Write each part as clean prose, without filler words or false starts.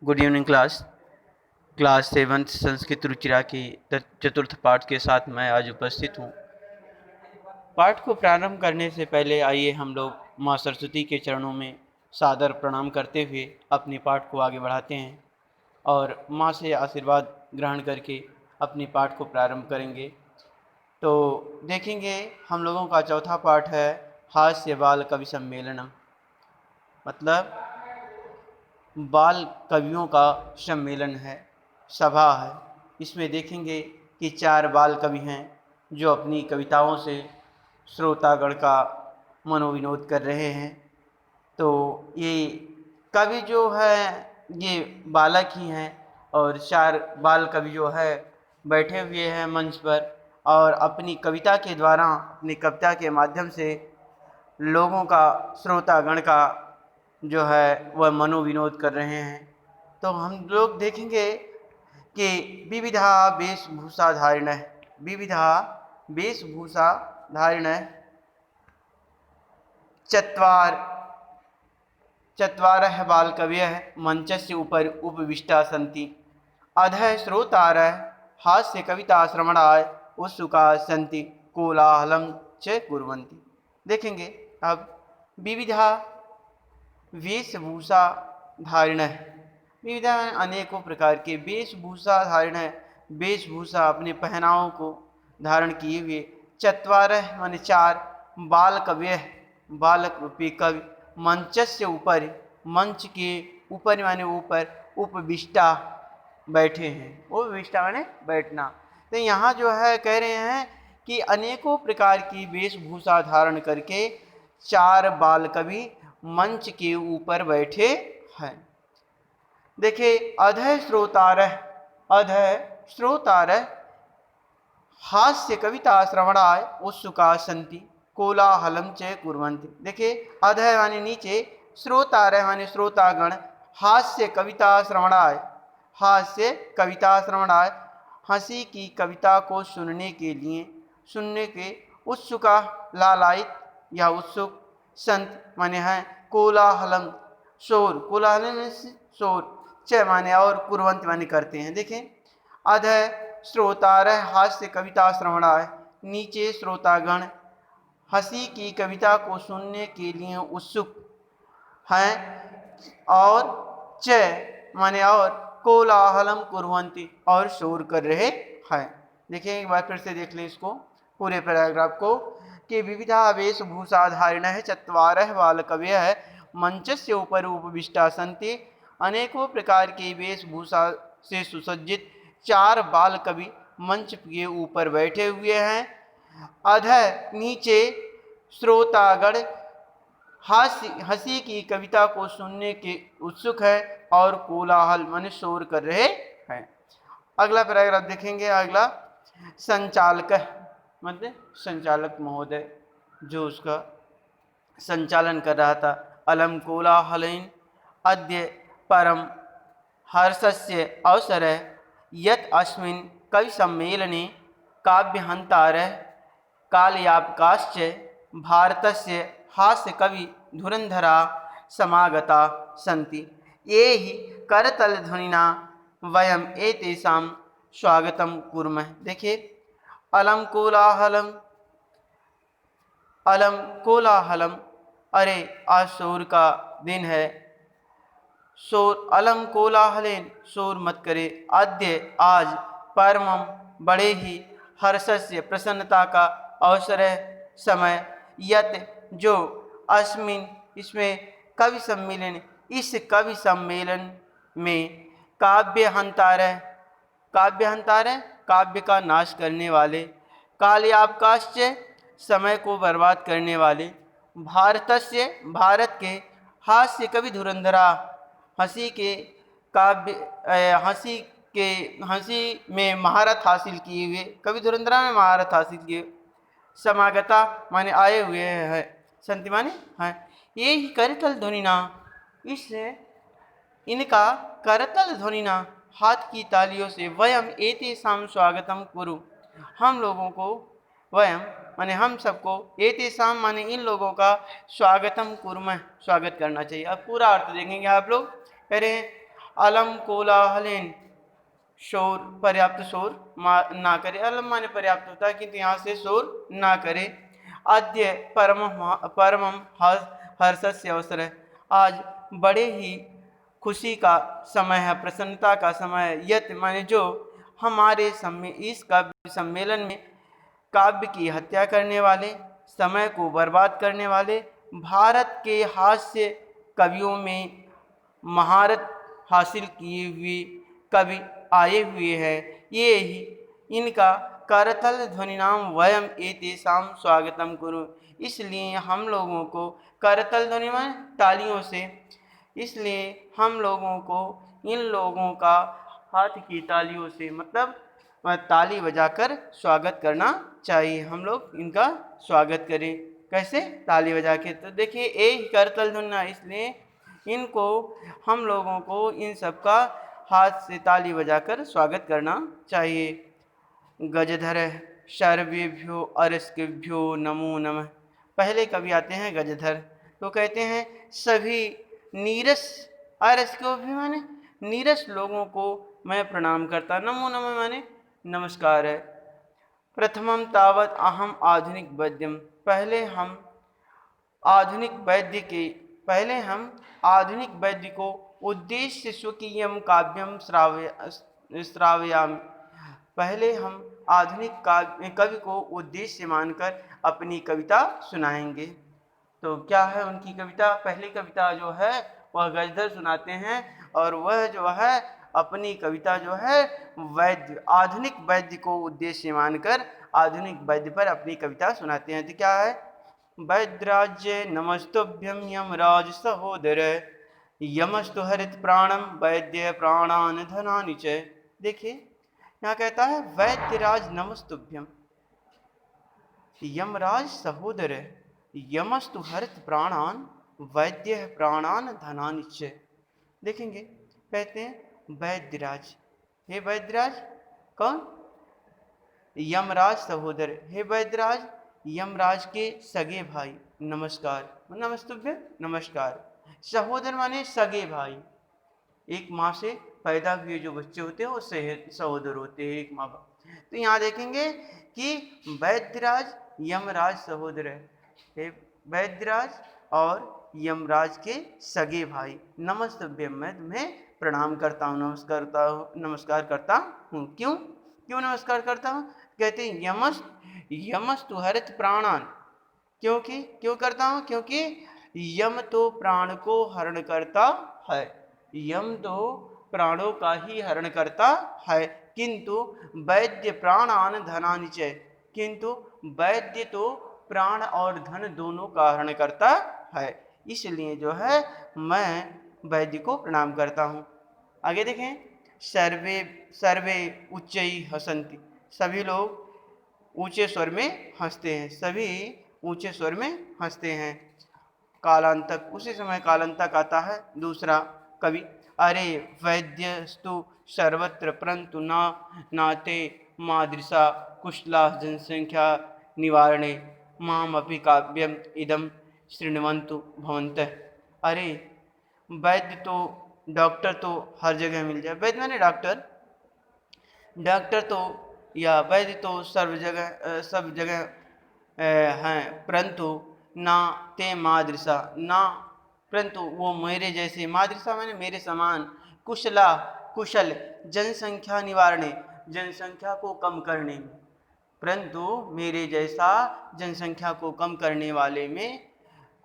Good evening class 7 Sanskrit Ruchira की चतुर्थ पाठ के साथ मैं आज उपस्थित हूँ। पाठ को प्रारंभ करने से पहले आइए हम लोग माँ सरस्वती के चरणों में सादर प्रणाम करते हुए अपने पाठ को आगे बढ़ाते हैं और माँ से आशीर्वाद ग्रहण करके अपने पाठ को प्रारंभ करेंगे। तो देखेंगे हम लोगों का चौथा पाठ है हास्य बाल कवि सम्मेलनम, मतलब बाल कवियों का सम्मेलन है, सभा है। इसमें देखेंगे कि 4 बाल कवि हैं जो अपनी कविताओं से श्रोतागण का मनोविनोद कर रहे हैं। तो ये कवि जो है ये बालक ही हैं और 4 बाल कवि जो है बैठे हुए हैं मंच पर और अपनी कविता के द्वारा, अपनी कविता के माध्यम से लोगों का, श्रोतागण का जो है वह मनोविनोद कर रहे हैं। तो हम लोग देखेंगे कि विविधा वेशभूषा धारिण, विविधा वेशभूषा धारिण चत्वारः बालकवयः मंचस्य उपरि उपविष्टा सन्ति। अधः श्रोतारः हास्य कविता श्रवणाय उत्सुकाः सन्ति, कोलाहलं च कुर्वन्ति। देखेंगे अब विविधा वेशभूषा धारिण, विविधा अनेकों प्रकार के वेशभूषा धारिण, वेशभूषा अपने पहनावों को धारण किए हुए, चत्वारः माने 4, बाल कवयः बालक रूपी कवि, मंचस्य ऊपर मंच के ऊपर माने ऊपर, उपविष्टा बैठे हैं, उपविष्टा माने बैठना। तो यहाँ जो है कह रहे हैं कि अनेकों प्रकार की वेशभूषा धारण करके 4 बाल कवि मंच के ऊपर बैठे हैं। देखिए अधः श्रोतारः हास्य कविता श्रवणाय उत्सुका सन्ति, कोलाहलम च कुर्वन्ति। देखिए अधः माने नीचे, श्रोतारः माने श्रोतागण, हास्य कविता श्रवणाय, हास्य कविता श्रवणाय हंसी की कविता को सुनने के लिए, सुनने के उत्सुका लालायित या उत्सुक, संत माने हैं, कोलाहलम शोर, कोलाहलम शोर, च माने और, कुर्वन्ति माने करते हैं। देखें अधः श्रोतारः हास्य कविता श्रवणाय, नीचे श्रोतागण हंसी की कविता को सुनने के लिए उत्सुक हैं, और च माने और, कोलाहलम कुर्वन्ति और शोर कर रहे हैं। देखिए एक बार फिर से देख लें इसको पूरे पैराग्राफ को कि विविधा वेशभूषा धारिण चत्वारः बालकवयः मंचस्य ऊपर उपविष्टा सन्ति। अनेकों प्रकार की वेशभूषा से सुसज्जित 4 बाल कवि मंच के ऊपर बैठे हुए हैं। अधः नीचे श्रोतागण हंसी की कविता को सुनने के उत्सुक है और कोलाहल माने शोर कर रहे हैं। अगला पैराग्राफ देखेंगे। अगला संचालक मतलब संचालक महोदय जो उसका संचालन कर रहा था, अलम कोलाहलेन अद्य परम हर्षस्य अवसरः यत् अस्मिन् कवि सम्मेलने काव्यहन्तारः कालयापकाश्च भारतस्य हास्य कवि धुरंधरा समागता सन्ति। ये ही करतलध्वनिना वयम एतेषां स्वागतं कुर्मः। देखिए अलम कोलाहलम, अरे आज शोर का दिन है, शोर, अलम कोलाहलेन शोर मत करे, अद्य आज, परमम बड़े ही, हर्षस्य प्रसन्नता का, अवसर है समय, यत जो, अस्मिन इसमें, कवि सम्मेलन इस कवि सम्मेलन में, काव्यहंतारः काव्य का नाश करने वाले, कालयापकाश्च समय को बर्बाद करने वाले, भारतस्य भारत के, हास्य कवि धुरंधरा हंसी के काव्य हंसी में महारत हासिल किए हुए, कवि धुरंधरा में महारत हासिल किए, समागता माने आए हुए हैं, संति माने हैं। ये ही करतल ध्वनिना, इससे इनका करतल ध्वनिना हाथ की तालियों से, वयम एतेषां स्वागतम कुरु, हम लोगों को, वयम माने हम सबको, एतेषां माने इन लोगों का, स्वागतम कुर्मः स्वागत करना चाहिए। अब पूरा अर्थ देखेंगे आप लोग। कह रहे हैं अलम कोलाहलेन, शोर, पर्याप्त शोर ना करे। अलम माने पर्याप्त होता है, किंतु यहाँ से शोर ना करे। अद्य परमम हर्षस्य अवसर है, आज बड़े ही खुशी का समय है, प्रसन्नता का समय है। यत माने जो, हमारे इस काव्य सम्मेलन में काव्य की हत्या करने वाले, समय को बर्बाद करने वाले भारत के हास्य कवियों में महारत हासिल किए हुए कवि आए हुए हैं। ये ही इनका करतल ध्वनि नाम वयम एतेषां स्वागतम कुरु। इसलिए हम लोगों को करतल ध्वनि में तालियों से, इसलिए हम लोगों को इन लोगों का हाथ की तालियों से, मतलब ताली बजाकर स्वागत करना चाहिए। हम लोग इनका स्वागत करें, कैसे? ताली बजा के। तो देखिए ए करतल ध्वनि, इसलिए इनको हम लोगों को इन सब का हाथ से ताली बजाकर स्वागत करना चाहिए। गजधर सर्वेभ्यो अरस्केभ्यो नमो नमः। पहले कवि आते हैं गजधर, तो कहते हैं सभी नीरस, अरस्को भी माने नीरस लोगों को मैं प्रणाम करता। नमो नमः माने नमस्कार है। प्रथमम तावत अहम आधुनिक वैद्यम, पहले हम आधुनिक वैद्य को उद्देश्य स्वकीयम काव्यम श्रावयामि। पहले हम आधुनिक कवि को उद्देश्य मानकर अपनी कविता सुनाएंगे। तो क्या है उनकी कविता? पहली कविता जो है वह गजधर सुनाते हैं, और वह जो है अपनी कविता जो है वैद्य, आधुनिक वैद्य को उद्देश्य मानकर आधुनिक वैद्य पर अपनी कविता सुनाते हैं। तो क्या है? वैद्यराज्य नमस्तुभ्यम यमराज सहोदर, यमस्तु हरित प्राणम वैद्य प्राणान धनानि च। देखिए यहाँ कहता है वैद्यराज नमस्तुभ्यम, यमराज सहोदर, यमस्तु हरित प्राणान वैद्य प्राणान धनानि च। देखेंगे कहते हैं वैद्यराज, हे वैद्यराज कौन? यमराज सहोदर, हे वैद्यराज यमराज के सगे भाई, नमस्कार, नमस्तुभ्य नमस्कार। सहोदर माने सगे भाई, एक माँ से पैदा हुए जो बच्चे होते हैं वो सहोदर होते हैं, एक माँ बाप। तो यहाँ देखेंगे कि वैद्यराज यमराज सहोदर है, हे वैद्यराज और यमराज के सगे भाई, नमस्तुभ्य, मैं तुम्हें प्रणाम करता हूँ, नमस्कार करता हूँ। क्यों नमस्कार करता हूँ? कहते हैं यमस्तु हरित प्राणान, क्योंकि क्यों करता हूँ? क्योंकि यम तो प्राण को हरण करता है, यम तो प्राणों का ही हरण करता है, किंतु वैद्य प्राणान धनानि च, किंतु वैद्य तो प्राण और धन दोनों का हरण करता है, इसलिए जो है मैं वैद्य को प्रणाम करता हूँ। आगे देखें, सर्वे उच्चई हसंति, सभी लोग ऊंचे स्वर में हंसते हैं, सभी ऊंचे स्वर में हंसते हैं। कालांतक, उसी समय कालांतक आता है दूसरा कवि, अरे वैद्यस्तु सर्वत्र परंतु नाते मादृशा कुशला जनसंख्या निवारणे मामपि काव्यम इदम शृण्वन्तु भवन्तः। अरे वैद्य तो, डॉक्टर तो हर जगह मिल जाए, वैद्य माने डॉक्टर तो या वैद्य तो सब जगह हैं, परंतु ना ते मादृशा, ना परंतु वो मेरे जैसे, मादृशा माने मेरे समान, कुशल जनसंख्या निवारणे, जनसंख्या को कम करने में, परंतु मेरे जैसा जनसंख्या को कम करने वाले में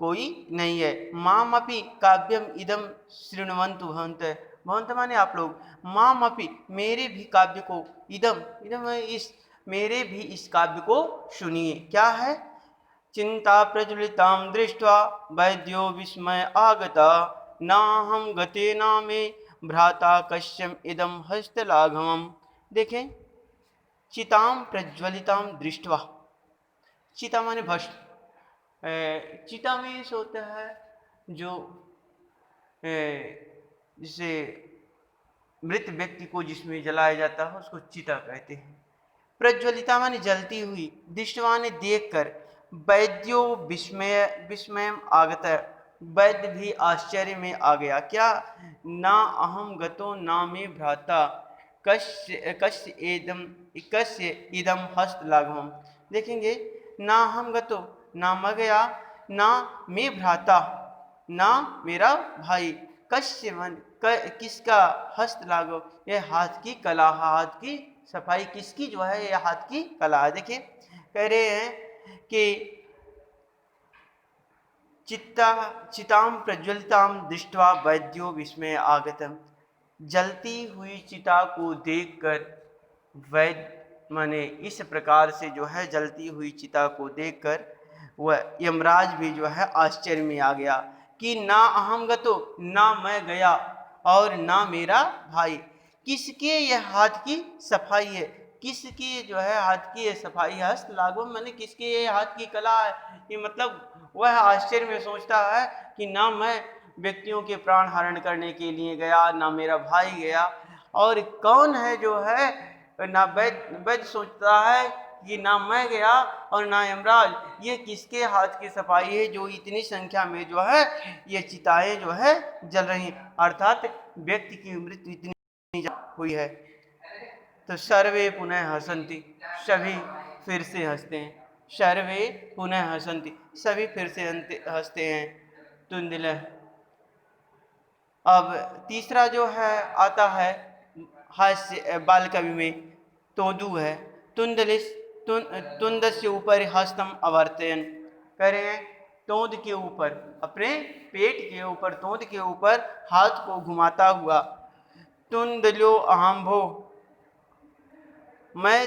कोई नहीं है। मामपि काव्यम इदम शृण्वन्तु भवन्तः, भवन्तः माने आप लोग, मामपि मेरे भी काव्य को, इदम इस, मेरे भी इस काव्य को सुनिए। क्या है? चिंता प्रज्वलितां दृष्ट्वा वैद्यो विस्मय आगता, नाहं गते नामे भ्राता कश्यम इदम हस्तलाघवम। देखें, चितां प्रज्वलितां दृष्ट्वा, चिता माने भस्म, चिता में ऐसा होता है जो जिसे मृत व्यक्ति को जिसमें जलाया जाता है उसको चिता कहते हैं। प्रज्वलिता माने जलती हुई, दृष्टवा ने देख कर, वैद्यो विस्मय आगत, वैद्य भी आश्चर्य में आ गया। क्या? ना अहम गतो ना मे भ्राता कस्य कस्य एदम कस्य इदम हस्त लाघवम। देखेंगे, ना हम गतो, ना मैं गया, ना मैं भ्राता, ना मेरा भाई, कस्य मन किसका, हस्त लाघव, यह हाथ की कला, हाथ की सफाई किसकी जो है, यह हाथ की कला है। देखिए कह रहे हैं कि चितां प्रज्वलितां दृष्ट्वा वैद्यो विस्मय आगतम। जलती हुई चिता को देखकर वैद्य माने इस प्रकार से जो है जलती हुई चिता को देखकर वह यमराज भी जो है आश्चर्य में आ गया कि ना अहम गतो, ना मैं गया और ना मेरा भाई, किसके यह हाथ की सफाई है, किसकी जो है हाथ की ये सफाई है, हस्त लाघव मैंने किसके ये हाथ की कला है। ये मतलब वह आश्चर्य में सोचता है कि ना मैं व्यक्तियों के प्राण हरण करने के लिए गया, ना मेरा भाई गया, और कौन है जो है, ना वैद्य सोचता है कि ना मैं गया और ना यमराज, ये किसके हाथ की सफाई है जो इतनी संख्या में जो है ये चिताएं जो है जल रही, अर्थात व्यक्ति की मृत्यु इतनी हुई है। तो सर्वे पुनः हसंती, सभी फिर से हंसते हैं। सर्वे पुनः हसंती, सभी फिर से हंसते हैं। तुंदिल। अब तीसरा जो है आता है हास्य बाल कवि में, तोदू है। तुंदलिस तुंद से ऊपर हस्तम अवर्तयन, कह रहे हैं तोंद के ऊपर, अपने पेट के ऊपर, तोंद के ऊपर हाथ को घुमाता हुआ, तुंदलो अहम्भो, मैं,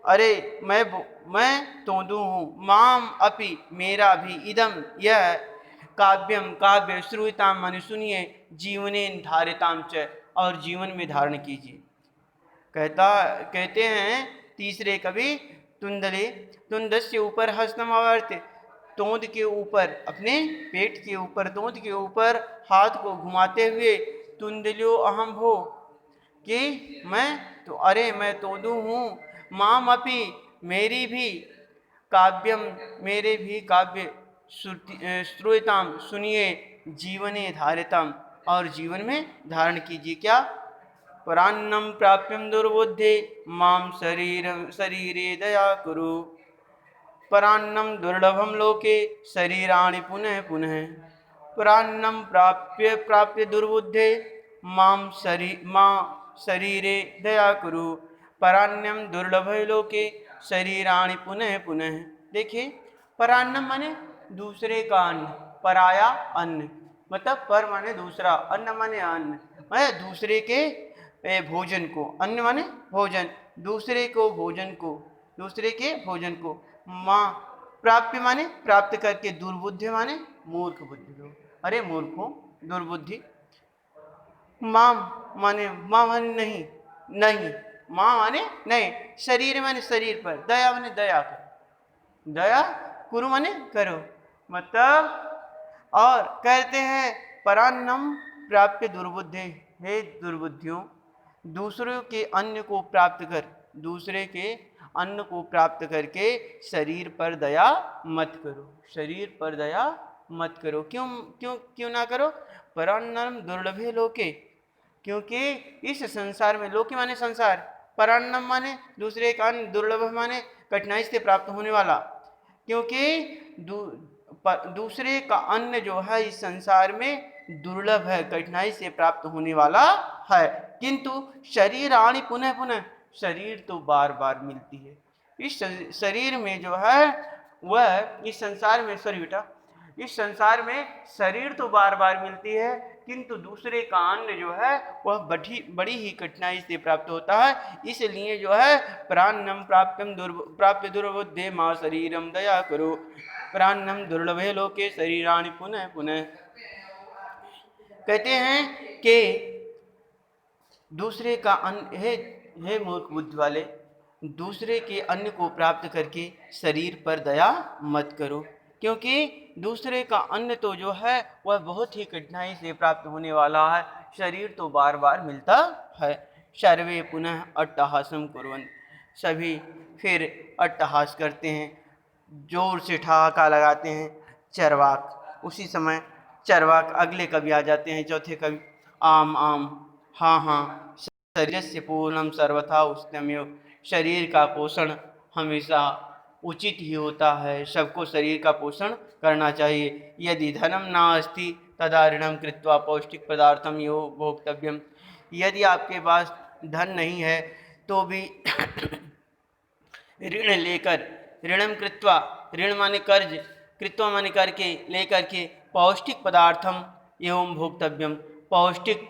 अरे मैं तोंदू हूँ, माम अपि मेरा भी, इदम यह, काव्यम काव्य, श्रूयताम माने सुनिए, जीवने धारिताम च, और जीवन में धारण कीजिए। कहते हैं तीसरे कवि, तुंदले तुंदस्य ऊपर हस्तम आवर्त, तोंद के ऊपर, अपने पेट के ऊपर, तोंद के ऊपर हाथ को घुमाते हुए, तुंदलो अहम भो, कि मैं तो, अरे मैं तोदू हूँ, माम अपि मेरी भी, काव्यम मेरे भी काव्य, श्रूयताम सुनिए, जीवने धारितम, और जीवन में धारण कीजिए। क्या? परान्नम प्राप्यम दुर्बुद्धे माम शरीरे दया कुरु, परान्नम दुर्लभम लोके शरीराणि पुनः पुनः, परान्नम प्राप्य प्राप्य दुर्बुद्धे माम शरीरे दया कुरु, परान्नम दुर्लभ लोके शरीराणि पुनः पुनः। देखिए परान्नम माने दूसरे का अन्न, पराया अन्न, मतलब पर माने दूसरा, अन्न माने अन्न, माने दूसरे के भोजन को, अन्न माने भोजन, दूसरे को भोजन को, दूसरे के भोजन को, माँ प्राप्य माने प्राप्त करके, दुर्बुद्धि माने मूर्ख बुद्धि लोग, अरे मूर्खों दुर्बुद्धि, माम माने माँ माने नहीं, नहीं, माँ माने नहीं, शरीर माने शरीर पर, दया माने दया कर, दया कुरु माने करो, मतलब, और कहते हैं परान्नम प्राप्य दुर्बुद्धे, हे दुर्बुद्धियों, दूसरों के अन्न को प्राप्त कर, दूसरे के अन्न को प्राप्त करके शरीर पर दया मत करो, शरीर पर दया मत करो। क्यों क्यों क्यों ना करो? परान्नम दुर्लभे लोके, क्योंकि इस संसार में, लोके माने संसार, परान्नम माने दूसरे का अन्न, दुर्लभ माने कठिनाई से प्राप्त होने वाला, क्योंकि दूसरे का अन्न जो है इस संसार में दुर्लभ है, कठिनाई से प्राप्त होने वाला है, किंतु शरीर आनी पुनः पुनः, शरीर तो बार बार मिलती है। इस शरीर में जो है वह, इस संसार में, सॉरी बेटा, इस संसार में शरीर तो बार बार मिलती है, किंतु दूसरे का अन्न जो है वह बड़ी ही कठिनाई से प्राप्त होता है। इसलिए जो है प्राण्यम प्राप्य दुर्बुद्धे माँ शरीरम दया करो, प्राण्यम दुर्लभे लोके शरीराणि पुनः पुनः। कहते हैं कि दूसरे का अन्न, हे मूर्ख बुद्धि वाले, दूसरे के अन्न को प्राप्त करके शरीर पर दया मत करो, क्योंकि दूसरे का अन्न तो जो है वह बहुत ही कठिनाई से प्राप्त होने वाला है, शरीर तो बार बार मिलता है। सर्वे पुनः अट्टहासम कुर्वन्ति, सभी फिर अट्टहास करते हैं, जोर से ठहाका लगाते हैं। चरवाक, उसी समय चरवाक अगले कवि आ जाते हैं, चौथे कवि। आम आम, हाँ हाँ, शरीरस्य पूर्णम सर्वथा उष्णमेव। शरीर का पोषण हमेशा उचित ही होता है, सबको शरीर का पोषण करना चाहिए। यदि धनम नास्ति तदा ऋणम कृत्वा पौष्टिक पदार्थम यो भोक्तव्यम। यदि आपके पास धन नहीं है तो भी ऋण लेकर, ऋणम कृत्वा, ऋण माने कर्ज, कृत्वा माने करके, लेकर के, पौष्टिक पदार्थम एवं भोक्तव्यम, पौष्टिक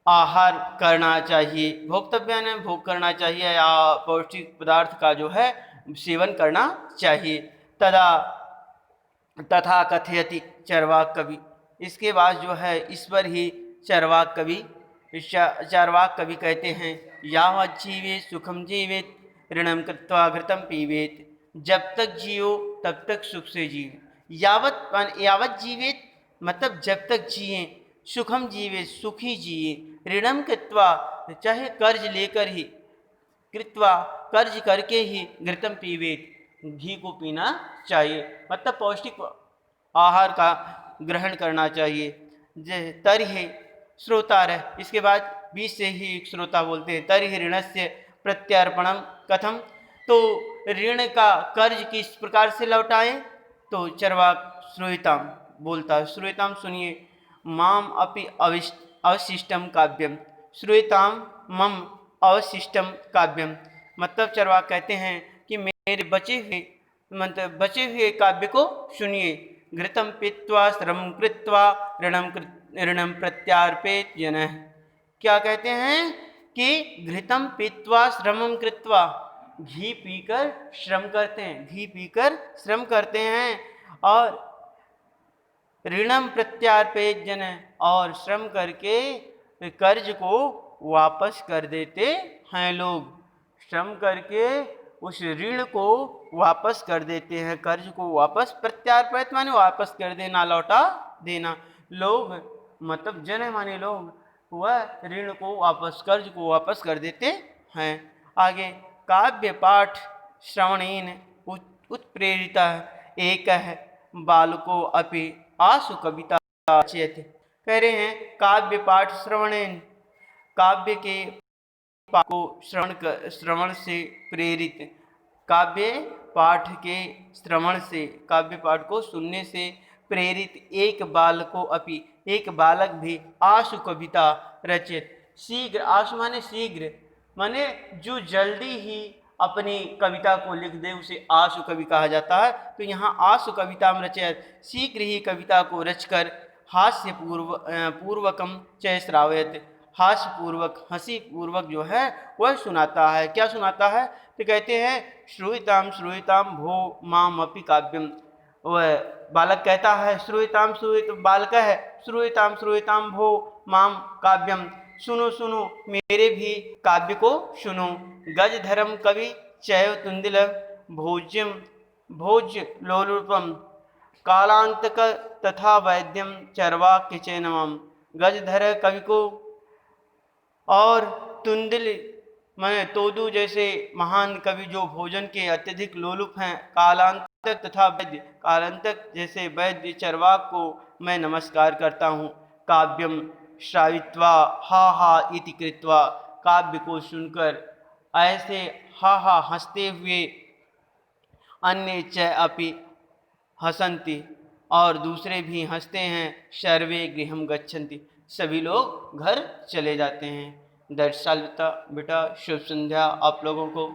आहार करना चाहिए। भोक्तव्य ने भोग करना चाहिए या पौष्टिक पदार्थ का जो है सेवन करना चाहिए। तदा तथा कथयति चरवाक कवि। इसके बाद जो है इस पर ही चरवाक कवि कहते हैं, यावत् जीवेत सुखम जीवेत ऋणम कृत्वा घृतम पीवेत। जब तक जियो तब तक सुख से जिए। यावत जीवेत मतलब जब तक जिए, सुखम जीवे सुखी जिए, ऋणम कृत्वा चाहे कर्ज लेकर ही, कृत्वा कर्ज करके ही, घृतम पीवेत घी को पीना चाहिए, मतलब पौष्टिक आहार का ग्रहण करना चाहिए। तर्हि श्रोतारः, इसके बाद बीच से ही एक श्रोता बोलते हैं, तर्हि ऋणस्य प्रत्यर्पणम कथम। तो ऋण का कर्ज किस प्रकार से लौटाएं? तो चरवाक श्रूयताम बोलता, श्रूयताम सुनिए, माम अपि अवशिष्टम काव्यम, श्रूयताम मम अवशिष्टम काव्यम। मतलब चरवाक कहते हैं कि मेरे बचे हुए काव्य को सुनिए। घृतम पीत्वा श्रम कृत्वा ऋणम प्रत्यार्पेत जनः। क्या कहते हैं कि घृतम पीत्वा श्रमम कृत्वा, घी पीकर श्रम करते हैं, घी पीकर श्रम करते हैं, और ऋणम प्रत्यार्पेत जनः, और श्रम करके कर्ज को वापस कर देते हैं लोग। श्रम करके उस ऋण को वापस कर देते हैं, कर्ज को वापस, प्रत्यार्पित माने वापस कर देना, लौटा देना। लोग मतलब जन माने लोग, वह ऋण को वापस, कर्ज को वापस कर देते हैं। आगे, काव्य पाठ श्रवणेन उत्प्रेरिता एक है बालको अपि आशु कविता चेत। कह रहे हैं काव्य पाठ श्रवणेन, काव्य के को श्रवण से प्रेरित, काव्य पाठ के श्रवण से, काव्य पाठ को सुनने से प्रेरित एक बालको अपि, एक बालक भी आशु कविता रचित। शीघ्र, आशु माने शीघ्र, माने जो जल्दी ही अपनी कविता को लिख दे उसे आशु कवि कहा जाता है। तो यहाँ आशु कविता में रचित, शीघ्र ही कविता को रचकर हास्य पूर्वकम च श्रावयत, हास्य पूर्वक, हंसी पूर्वक जो है वह सुनाता है। क्या सुनाता है? तो कहते हैं श्रूयताम श्रूयताम भो माम अपि काव्यम। वह बालक कहता है श्रूयताम, बालक है श्रूयताम श्रूयताम भो माम काव्यम, सुनो सुनो मेरे भी काव्य को सुनो। गज धर्म कवि चैव तुंदिल भोज्यम भोज लोलुपम, कालांतक तथा वैद्यम चरवाक्य चैनवम। गजधर कवि को और तुंदिल मैं तोदू जैसे महान कवि जो भोजन के अत्यधिक लोलुप हैं, कालांतक तथा वैद्य, कालांतक जैसे वैद्य चरवाक को मैं नमस्कार करता हूँ। काव्यम श्रावित्वा हा हा इति कृत्वा, काव्य को सुनकर ऐसे हा हा हंसते हुए, अन्य च अपि हसन्ति, और दूसरे भी हंसते हैं, सर्वे गृहम गच्छन्ति, सभी लोग घर चले जाते हैं। दर्शालता बेटा शुभ संध्या आप लोगों को।